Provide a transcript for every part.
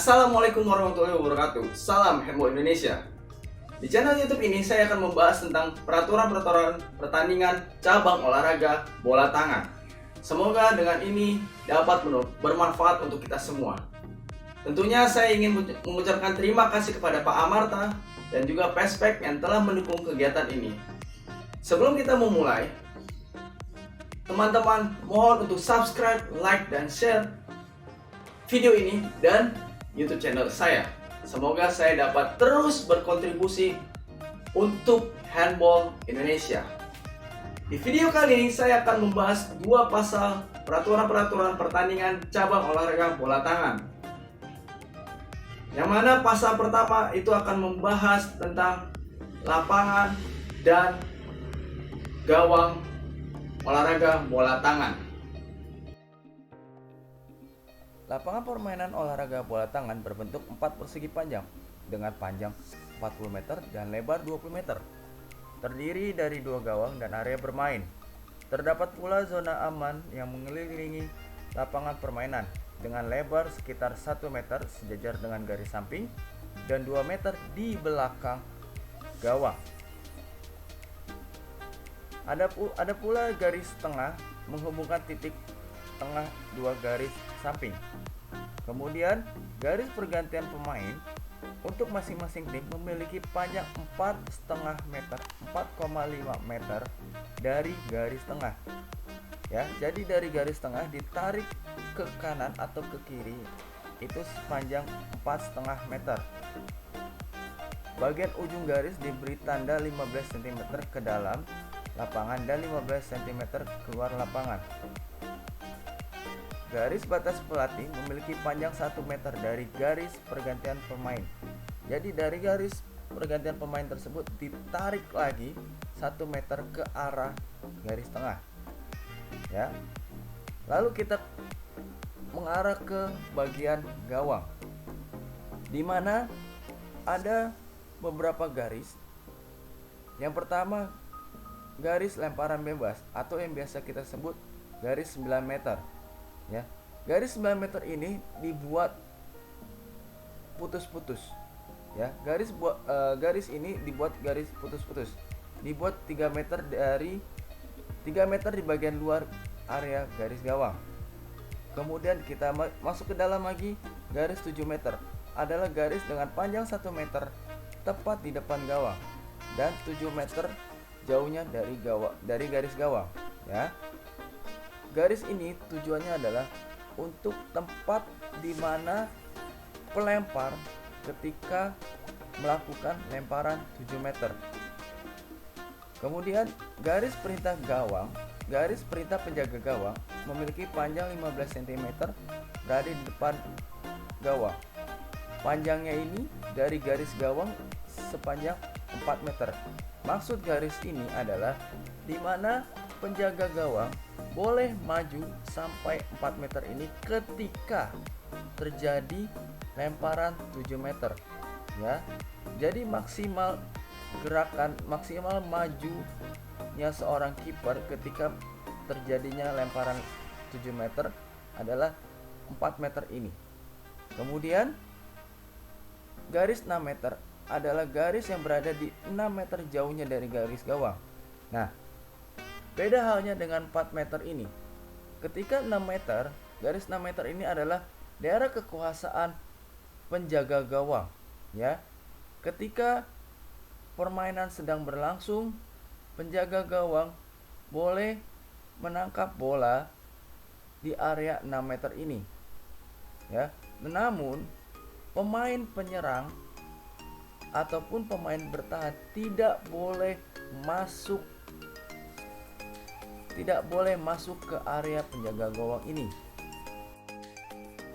Assalamualaikum warahmatullahi wabarakatuh. Salam Handball Indonesia. Di channel YouTube ini saya akan membahas tentang peraturan-peraturan pertandingan cabang olahraga bola tangan. Semoga dengan ini dapat bermanfaat untuk kita semua. Tentunya saya ingin mengucapkan terima kasih kepada Pak Amarta dan juga Pespek yang telah mendukung kegiatan ini. Sebelum kita memulai, teman-teman mohon untuk subscribe, like, dan share video ini dan YouTube channel saya. Semoga saya dapat terus berkontribusi untuk Handball Indonesia. Di video kali ini saya akan membahas dua pasal peraturan-peraturan pertandingan cabang olahraga bola tangan. Yang mana pasal pertama itu akan membahas tentang lapangan dan gawang olahraga bola tangan. Lapangan permainan olahraga bola tangan berbentuk 4 persegi panjang dengan panjang 40 meter dan lebar 20 meter. Terdiri dari 2 gawang dan area bermain. Terdapat pula zona aman yang mengelilingi lapangan permainan dengan lebar sekitar 1 meter sejajar dengan garis samping dan 2 meter di belakang gawang. Ada pula garis tengah menghubungkan titik tengah 2 garis samping. Kemudian garis pergantian pemain untuk masing-masing tim memiliki panjang 4,5 meter, 4,5 meter dari garis tengah. Ya, jadi dari garis tengah ditarik ke kanan atau ke kiri itu sepanjang 4,5 meter. Bagian ujung garis diberi tanda 15 cm ke dalam lapangan dan 15 cm keluar lapangan. Garis batas pelatih memiliki panjang 1 meter dari garis pergantian pemain. Jadi dari garis pergantian pemain tersebut ditarik lagi 1 meter ke arah garis tengah. Ya. Lalu kita mengarah ke bagian gawang, di mana ada beberapa garis. Yang pertama, garis lemparan bebas atau yang biasa kita sebut garis 9 meter. Ya, garis 9 meter ini dibuat putus-putus. Ya, garis ini dibuat garis putus-putus. Dibuat 3 meter di bagian luar area garis gawang. Kemudian kita masuk ke dalam lagi, garis 7 meter adalah garis dengan panjang 1 meter tepat di depan gawang dan 7 meter jauhnya dari garis gawang, ya. Garis ini tujuannya adalah untuk tempat di mana pelempar ketika melakukan lemparan 7 meter. Kemudian garis perintah penjaga gawang memiliki panjang 15 cm berada di depan gawang. Panjangnya ini dari garis gawang sepanjang 4 meter. Maksud garis ini adalah di mana penjaga gawang boleh maju sampai 4 meter ini ketika terjadi lemparan 7 meter, ya. Jadi maksimal majunya seorang kiper ketika terjadinya lemparan 7 meter adalah 4 meter ini. Kemudian garis 6 meter adalah garis yang berada di 6 meter jauhnya dari garis gawang. Nah, beda halnya dengan 4 meter ini. Ketika 6 meter, garis 6 meter ini adalah daerah kekuasaan penjaga gawang, ya. Ketika permainan sedang berlangsung, penjaga gawang boleh menangkap bola di area 6 meter ini, ya. Namun, pemain penyerang ataupun pemain bertahan tidak boleh masuk ke area penjaga gawang ini.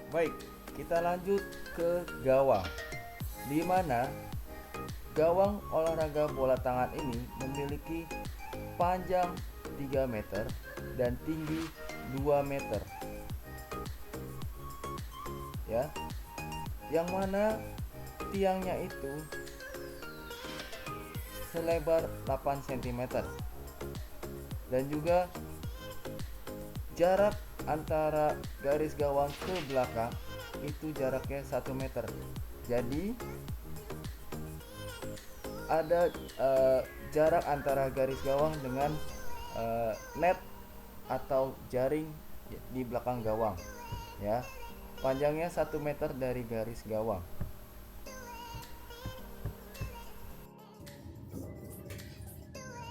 Baik, kita lanjut ke gawang, di mana gawang olahraga bola tangan ini memiliki panjang 3 meter dan tinggi 2 meter. Ya. Yang mana tiangnya itu selebar 8 cm. Dan juga jarak antara garis gawang ke belakang itu jaraknya 1 meter. Jadi ada jarak antara garis gawang dengan net atau jaring di belakang gawang, ya. Panjangnya 1 meter dari garis gawang.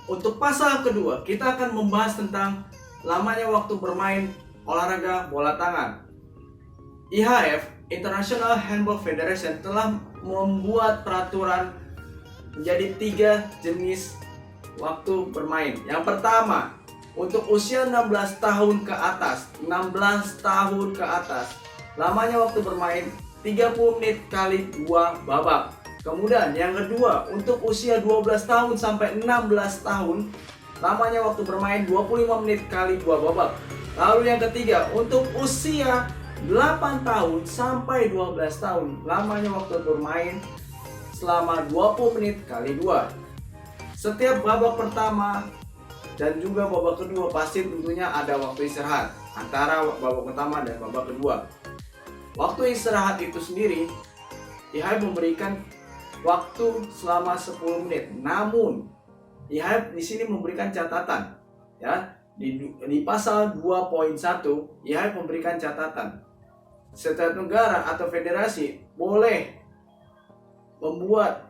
Untuk pasal kedua, kita akan membahas tentang lamanya waktu bermain olahraga bola tangan. IHF, International Handball Federation, telah membuat peraturan menjadi 3 jenis waktu bermain. Yang pertama, untuk usia 16 tahun ke atas, lamanya waktu bermain 30 menit kali 2 babak. Kemudian yang kedua, untuk usia 12 tahun sampai 16 tahun, lamanya waktu bermain 25 menit kali 2 babak. Lalu yang ketiga, untuk usia 8 tahun sampai 12 tahun, lamanya waktu bermain selama 20 menit kali 2. Setiap babak pertama dan juga babak kedua pasti tentunya ada waktu istirahat antara babak pertama dan babak kedua. Waktu istirahat itu sendiri, IHF memberikan waktu selama 10 menit. Namun, IHF di sini memberikan catatan, ya. Di pasal 2.1, IHF memberikan catatan. Setiap negara atau federasi boleh membuat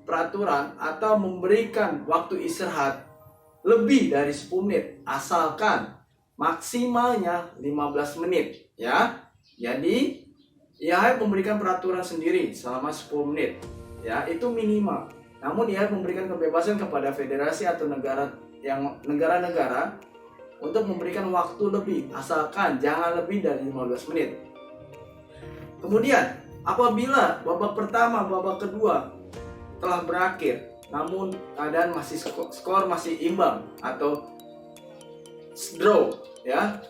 peraturan atau memberikan waktu istirahat lebih dari 10 menit asalkan maksimalnya 15 menit, ya. Jadi IHF memberikan peraturan sendiri selama 10 menit, ya, itu minimal. Namun IHF memberikan kebebasan kepada federasi atau negara-negara untuk memberikan waktu lebih asalkan jangan lebih dari 15 menit. Kemudian apabila babak pertama, babak kedua telah berakhir, namun keadaan masih skor masih imbang atau draw, ya,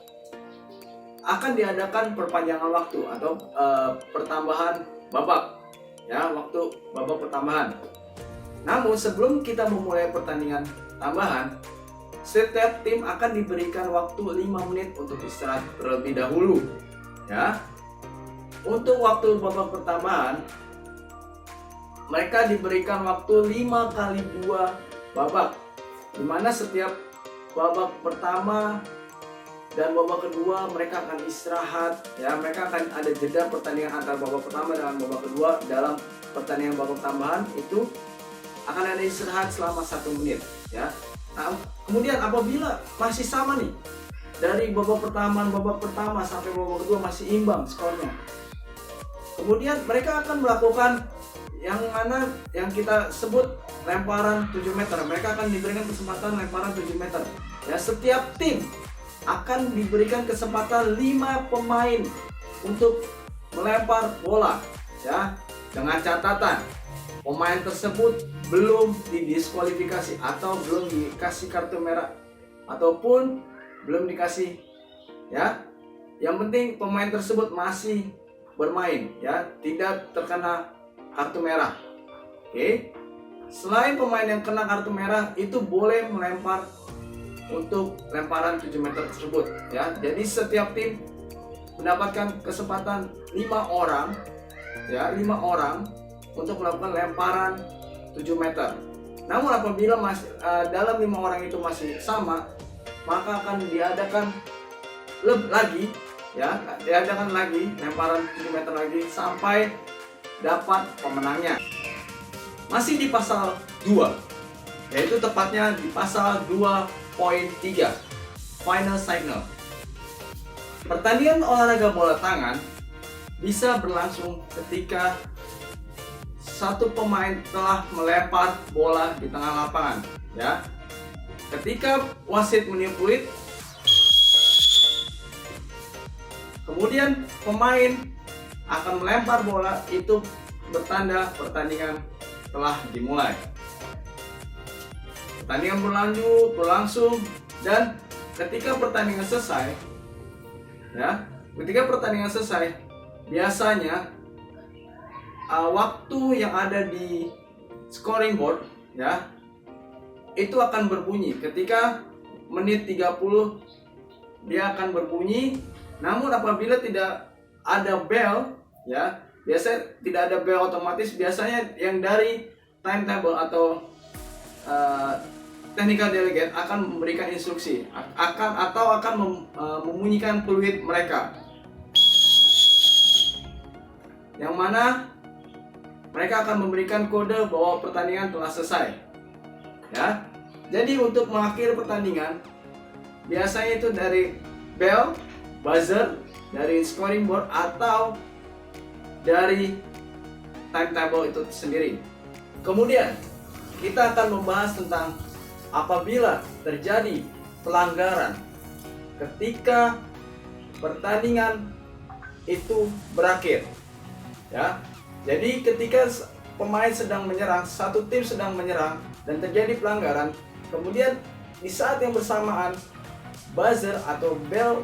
akan diadakan perpanjangan waktu atau pertambahan babak, ya, waktu babak pertambahan. Namun sebelum kita memulai pertandingan tambahan, setiap tim akan diberikan waktu 5 menit untuk istirahat terlebih dahulu, ya. Untuk waktu babak pertambahan, mereka diberikan waktu 5 kali 2 babak, dimana setiap babak pertama dan babak kedua mereka akan istirahat, ya. Mereka akan ada jeda pertandingan antara babak pertama dengan babak kedua. Dalam pertandingan babak tambahan itu akan ada istirahat selama 1 menit, ya. Nah, kemudian apabila masih sama nih, dari babak pertama sampai babak kedua masih imbang skornya, kemudian mereka akan melakukan yang mana yang kita sebut lemparan 7 meter. Mereka akan diberikan kesempatan lemparan 7 meter. Ya, setiap tim akan diberikan kesempatan 5 pemain untuk melempar bola, ya, dengan catatan pemain tersebut belum didiskualifikasi atau belum dikasih kartu merah ataupun belum dikasih, ya. Yang penting pemain tersebut masih bermain, ya, tidak terkena kartu merah. Oke. Selain pemain yang kena kartu merah itu boleh melempar untuk lemparan 7 meter tersebut, ya. Jadi setiap tim mendapatkan kesempatan 5 orang, ya, 5 orang untuk melakukan lemparan 7 meter. Namun apabila dalam 5 orang itu masih sama, maka akan diadakan lagi, ya, diadakan lagi lemparan 7 meter lagi sampai dapat pemenangnya. Masih di pasal 2, yaitu tepatnya di pasal 2.3 Final Signal. Pertandingan olahraga bola tangan bisa berlangsung ketika satu pemain telah melempar bola di tengah lapangan, ya. Ketika wasit meniup peluit, kemudian pemain akan melempar bola, itu bertanda pertandingan telah dimulai. Pertandingan berlangsung dan ketika pertandingan selesai, ya, biasanya waktu yang ada di scoring board, ya, itu akan berbunyi ketika menit 30 dia akan berbunyi. Namun apabila tidak ada bell ya. Biasanya tidak ada bel otomatis, biasanya yang dari timetable atau technical delegate akan memberikan instruksi, akan membunyikan peluit mereka, yang mana mereka akan memberikan kode bahwa pertandingan telah selesai, ya. Jadi untuk mengakhiri pertandingan biasanya itu dari bell, buzzer, dari scoring board atau dari timetable itu sendiri. Kemudian kita akan membahas tentang apabila terjadi pelanggaran ketika pertandingan itu berakhir, ya. Jadi ketika pemain sedang menyerang, satu tim sedang menyerang dan terjadi pelanggaran, kemudian di saat yang bersamaan buzzer atau bell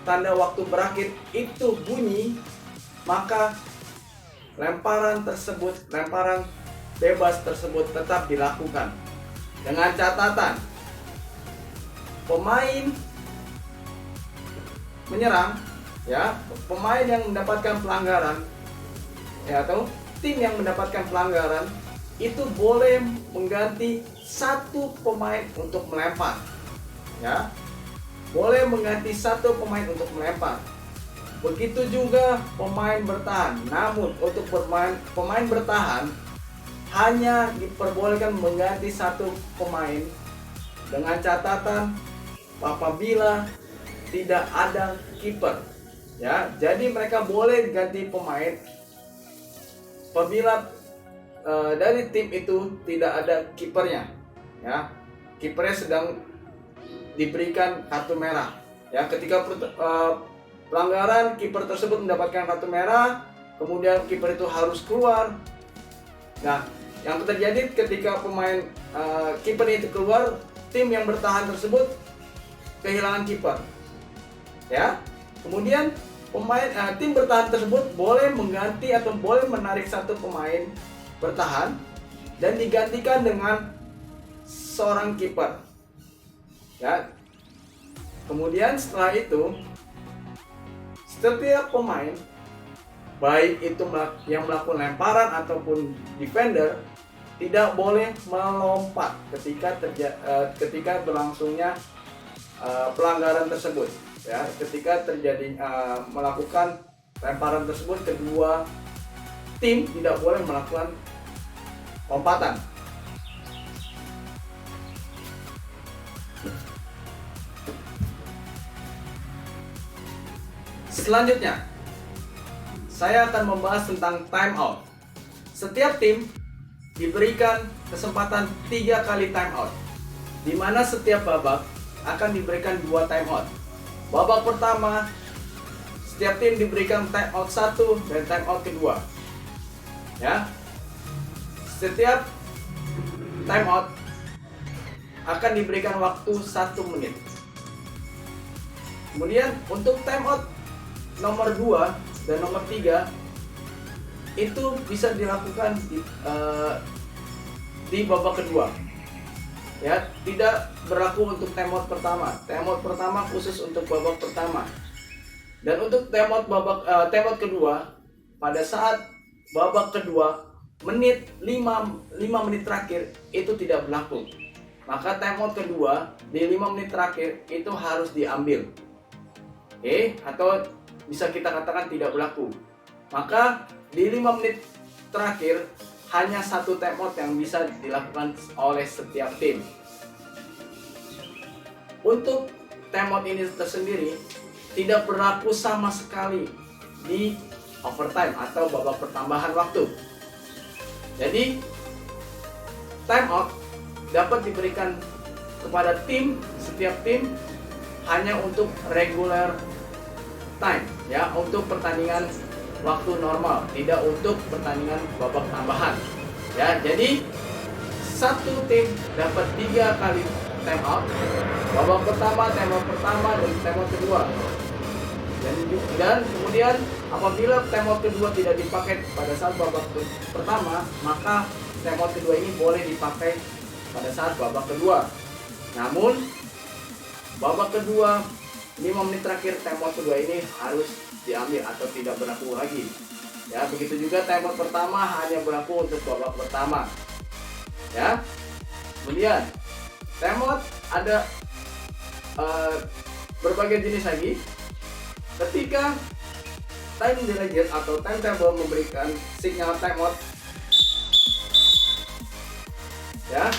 tanda waktu berakhir itu bunyi, maka lemparan bebas tersebut tetap dilakukan dengan catatan pemain menyerang, ya, pemain yang mendapatkan pelanggaran, ya, atau tim yang mendapatkan pelanggaran itu boleh mengganti satu pemain untuk melempar, ya, boleh mengganti satu pemain untuk melempar. Begitu juga pemain bertahan. Namun untuk pemain bertahan hanya diperbolehkan mengganti satu pemain dengan catatan apabila tidak ada kiper, ya. Jadi mereka boleh ganti pemain apabila dari tim itu tidak ada kipernya, ya. Kipernya sedang diberikan kartu merah, ya. Ketika pelanggaran, kiper tersebut mendapatkan kartu merah, kemudian kiper itu harus keluar. Nah, yang terjadi ketika pemain kiper itu keluar, tim yang bertahan tersebut kehilangan kiper, ya. Kemudian tim bertahan tersebut boleh mengganti atau boleh menarik satu pemain bertahan dan digantikan dengan seorang kiper, ya. Kemudian setelah itu setiap pemain, baik itu yang melakukan lemparan ataupun defender, tidak boleh melompat ketika berlangsungnya pelanggaran tersebut, ya. Ketika terjadi melakukan lemparan tersebut, kedua tim tidak boleh melakukan lompatan. Selanjutnya, saya akan membahas tentang time out. Setiap tim diberikan kesempatan 3 kali time out, di mana setiap babak akan diberikan 2 time out. Babak pertama, setiap tim diberikan time out 1 dan time out kedua, ya. Setiap time out akan diberikan waktu 1 menit. Kemudian untuk time out nomor 2 dan nomor 3 itu bisa dilakukan di babak kedua, ya. Tidak berlaku untuk time out pertama. Time out pertama khusus untuk babak pertama. Dan untuk time out kedua, pada saat babak kedua 5 menit terakhir itu tidak berlaku. Maka time out kedua di 5 menit terakhir itu harus diambil, atau bisa kita katakan tidak berlaku. Maka di 5 menit terakhir hanya satu time out yang bisa dilakukan oleh setiap tim. Untuk time out ini tersendiri tidak berlaku sama sekali di overtime atau babak pertambahan waktu. Jadi time out dapat diberikan kepada setiap tim hanya untuk regular time, ya, untuk pertandingan waktu normal, tidak untuk pertandingan babak tambahan, ya. Jadi satu tim dapat 3 kali time out, babak pertama, time out pertama, dan time out kedua. Dan kemudian apabila time out kedua tidak dipakai pada saat babak pertama, maka time out kedua ini boleh dipakai pada saat babak kedua. Namun babak kedua 5 menit terakhir time out kedua ini harus diambil atau tidak berlaku lagi. Ya, begitu juga timeout pertama hanya berlaku untuk babak pertama. Ya. Kemudian timeout ada berbagai jenis lagi. Ketika time delegate atau timetable memberikan sinyal timeout, ya,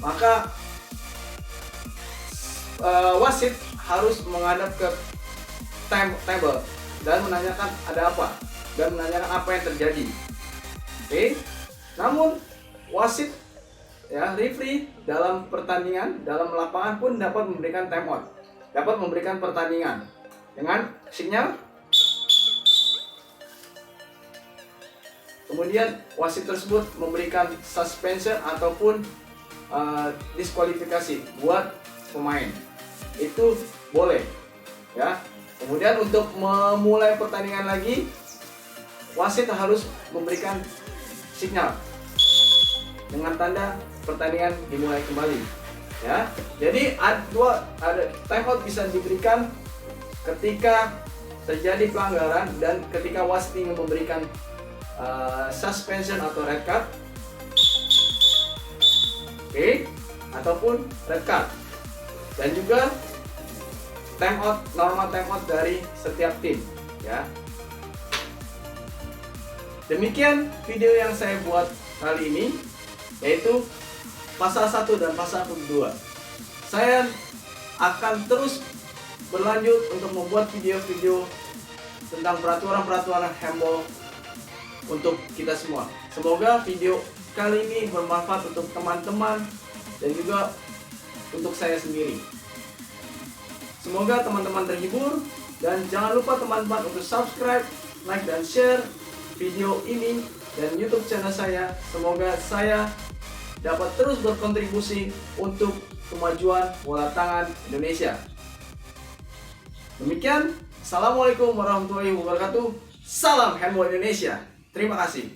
maka wasit harus menghadap ke timetable dan menanyakan ada apa, dan menanyakan apa yang terjadi. Oke. Namun wasit, ya, referee dalam pertandingan, dalam lapangan pun dapat memberikan timeout, dapat memberikan pertandingan dengan sinyal. Kemudian wasit tersebut memberikan suspension ataupun diskualifikasi buat pemain. Itu boleh, ya. Kemudian untuk memulai pertandingan lagi, wasit harus memberikan sinyal dengan tanda pertandingan dimulai kembali, ya. Jadi ada timeout bisa diberikan ketika terjadi pelanggaran dan ketika wasit ingin memberikan suspension atau red card, oke, ataupun red card, dan juga timeout, normal timeout dari setiap tim, ya. Demikian video yang saya buat kali ini, yaitu pasal 1 dan pasal 2. Saya akan terus berlanjut untuk membuat video-video tentang peraturan-peraturan handball untuk kita semua. Semoga video kali ini bermanfaat untuk teman-teman dan juga untuk saya sendiri. Semoga teman-teman terhibur, dan jangan lupa teman-teman untuk subscribe, like, dan share video ini dan YouTube channel saya. Semoga saya dapat terus berkontribusi untuk kemajuan bola tangan Indonesia. Demikian, Assalamualaikum warahmatullahi wabarakatuh. Salam Handball Indonesia. Terima kasih.